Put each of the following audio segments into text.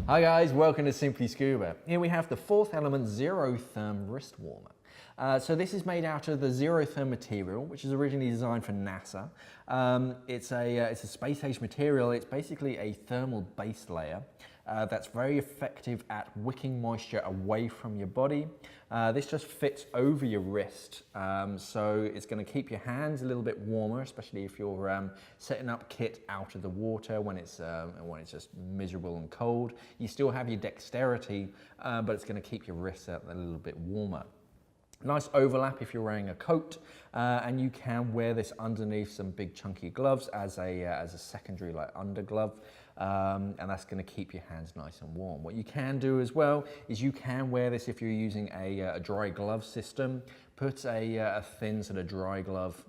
Hi guys, welcome to Simply Scuba. Here we have the fourth Element Xerotherm Wrist Warmer. So this is made out of the Xerotherm material, which is originally designed for NASA. It's a space-age material. It's basically a thermal base layer that's very effective at wicking moisture away from your body. This just fits over your wrist, so it's going to keep your hands a little bit warmer, especially if you're setting up kit out of the water when it's just miserable and cold. You still have your dexterity, but it's going to keep your wrists a little bit warmer. Nice overlap if you're wearing a coat, and you can wear this underneath some big chunky gloves as a secondary like underglove, and that's going to keep your hands nice and warm. What you can do as well is you can wear this if you're using a dry glove system. Put a thin sort of dry glove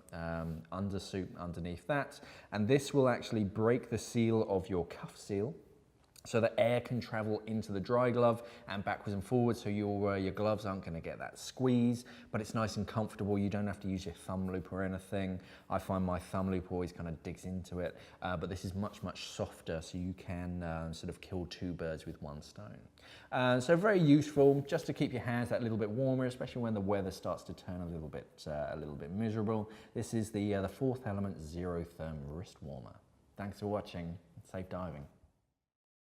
undersuit underneath that, and this will actually break the seal of your cuff seal, so that air can travel into the dry glove and backwards and forwards, so your gloves aren't going to get that squeeze, but it's nice and comfortable. You don't have to use your thumb loop or anything. I find my thumb loop always kind of digs into it, but this is much softer, so you can sort of kill two birds with one stone. So very useful just to keep your hands that little bit warmer, especially when the weather starts to turn a little bit miserable. This is the fourth Element Xerotherm Wrist Warmer. Thanks for watching. Safe diving.